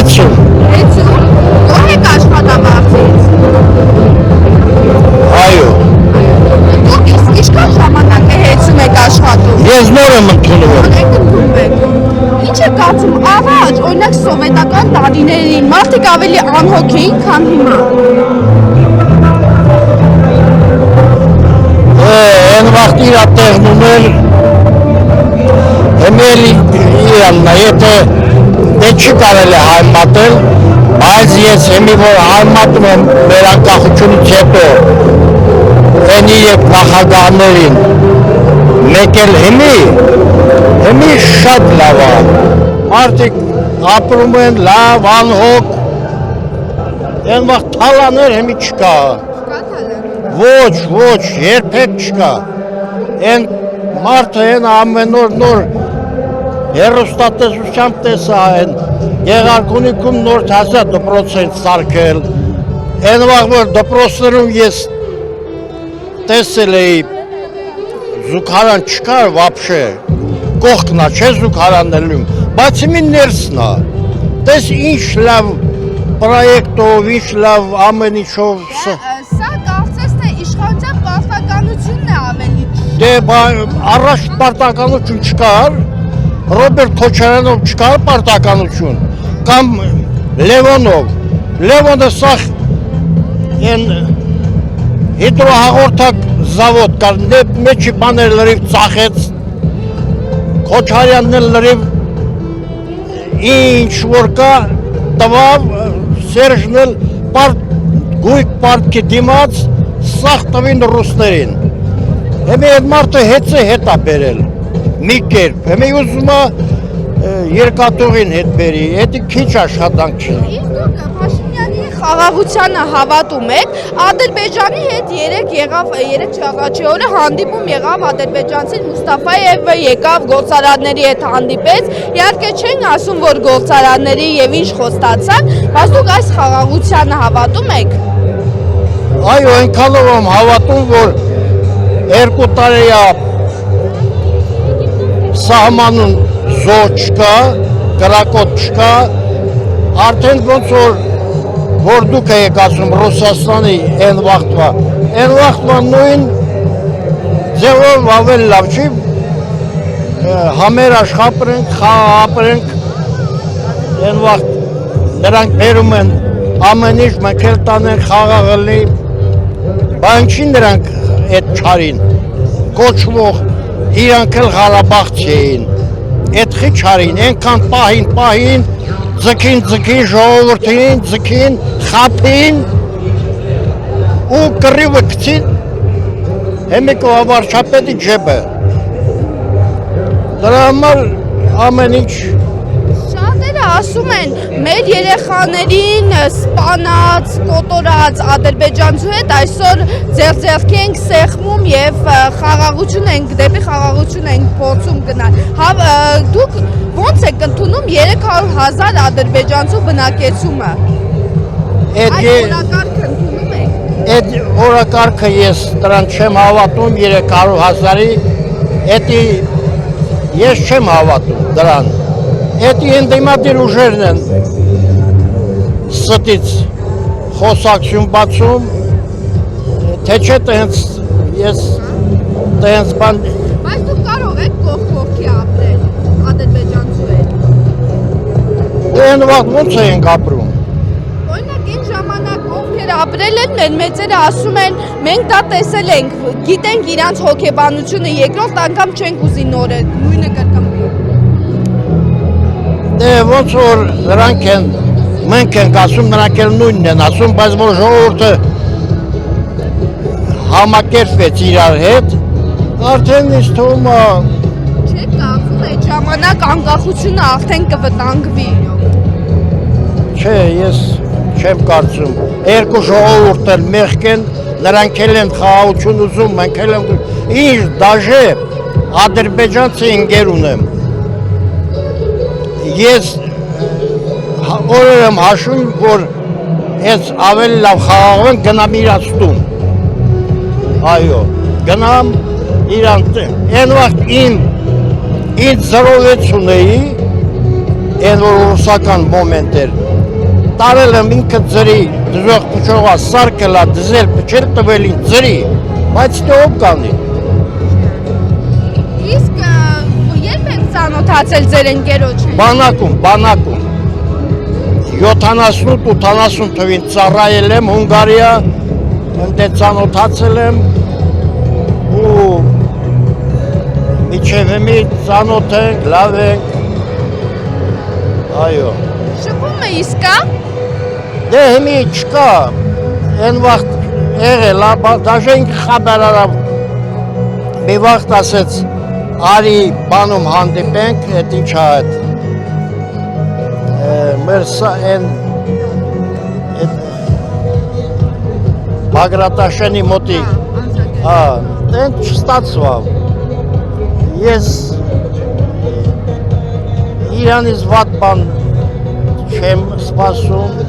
60 Ո՞ր եք աշխատավարձից։ Այո Դուք ինչքան ժամանակ է հեծում եք աշխատում։ Ես նոր եմ ընդունվում Ինչ է կարծում առաջ, օրինակ սովետական տարիներին մարդիկ ավելի անհոգ էին, քան հիմա։ Են վաղտ իրա տեղնում էր Հեմելի իրաննա, եթե դե չի կարել է հայմատել, բայց ես հեմի որ հայմատում եմ մեր անկախությունից հետո ենի և նախագահներին մեկ էլ հեմի շատ լավ է, մարդիկ ապրում են լավ, անհոգ, են վաղտ թալաներ հեմի չկա, ոչ, երբեք չկա, են մարդը են ամեն նոր հեռուստատեսությամբ տեսա են Գեղարքունիքում նոր 10% սարքել, են վաղ որ դպրոցներում ես տեսել էի զուգարան չկար վապշե, կողքնա չէ զուգարանելում, բայց հիմի ներսնա, տես ինչ լավ պրոյեկտով, ինչ լավ ամեն ինչով Սա կարծես թե իշխանության պարտականությունն է ավելի Դե առաջ պարտականություն չկար, Ռոբերտ Քոչարյանով չկար պարտականություն, կամ Լևոնը սախ հիդրոհաղորդակ զավոդ կար, մեջի բաներ լրիվ ծախեց, Քոչարյանն էլ լրիվ ինչ որ կա տվավ, Սերժն էլ գույք պարտքի դիմաց, սախ տվին ռուսներին, Հեմի այդ մարդը հետա բերել, մի կերպ, հեմի ուզում է երկատուղին հետ բերի, էդի քիչ աշխատանք չի։ Իսկ դուք Փաշինյանի խաղաղությանը հավատում եք, Ադրբեջանի հետ երեք չեղաչի օրը հանդիպում եղավ ադրբեջանցին Մուստաֆայևը, եկավ գործարանների հետ հանդիպեց, իհարկե չեն ասում, որ գործարանների և ինչ խոստացան, բայց դուք այս խաղաղությանը հավատում եք։ Այո, այնքանով եմ հավատում, որ երկու տարի է սահմանում զոհ չկա, կրակոտ չկա, արդեն ոնց որ դուք եք ասում Ռուսաստանի են վաղտվա նույն ձևով ավել լավ չի, համեր աշխապրենք, խաղ ապրենք, են վաղտ նրանք բերում են ամեն ինչ, մենք էլ տանենք խաղաղելի, բան չի նրանք այդ չարին, կոչվող, իրանք էլ Ղարաբաղց էին, այդ խի չարին, ենքան պահին, ձգին, ժողովորդին, ձգին, խապին ու կռիվը կցին, հեմիկո ավարչապետի ջեբը, դրա համար ամեն ինչ ասում են, մեր երեխաներին սպանած, կոտորած ադրբեջանցու հետ այսօր ձեռքի ենք սեղմում և դեպի խաղաղություն ենք փորձում գնալ։ Դուք ոնց եք ընդունում 300,000 ադրբեջանցու բնակեցումը։ Այդ օրակարգը ընդունում եք։ Այդ օրակարգը ես դրան չեմ հավատում 300,000-ի, ես չեմ հավատում դրան։ Էդի ընդդիմադիր ուժերն են ստից խոսակցություն բացում, թե չէ տենց ես տենց բան... Բայց դուք կարող եք կողքի ապրել ադրբեջանցու հետ։ Են վաղտ ոնց ենք ապրում։ Օրինակ այն ժամանակ ովքեր ապրել են, մեր մեծերը ասում են, մենք դա տեսել ենք, գիտենք իրանց հոգեբանությունը, երկրորդ անգամ չենք ուզի նորը, նույնը կրկնվի։ Դե ոնց որ նրանք են, մենք ենք ասում, նրանք էլ նույնն են ասում, բայց որ ժողովուրդը համակերպվեց իրար հետ, արդեն ինձ թվում է... Չեք կարծում այդ ժամանակ անկախությունը արդեն կվտանգվի։ Չէ, ես չեմ կարծում, երկու ժողովուրդ էլ մեղք են, նրանք էլ են խաղաղություն ուզում, մենք էլ ենք... Ինչ դաժե ադրբեջանցի ընկեր ունեմ, ես օրեր եմ հաշում, որ ես ավելի լավ խաղաղվեն գնամ իրանց տուն, այո, գնամ իրանց տուն, են վաղտ ինձ 06 ունեի, են որ ռուսական մոմենտ էր, տարել եմ ինքը ձրի, դժող փչողա սարկելա, դզել փչել տվելին ձրի, բայց դե ով կանի։ Իսկ երբ եք ծանոթացել ձեր ընկերոջին։ Բանակում 70-80 թվին ծառայել եմ Հունգարիա, ընդ ծանոթացել եմ ու միջև մի ծանոթ ենք, լավ ենք, այո։ Շփումը իսկ կա։ Դե հիմի չկա, այն վաղտ եղել, դաժե ինքը խաբարարա մի վաղտ ասեց, արի բանում հանդիպենք, էդ ինչ այդ, մեր այն Բագրատաշյանի մոտի, դեն չստացվավ, ես իրանից վատ բան չեմ սպասում,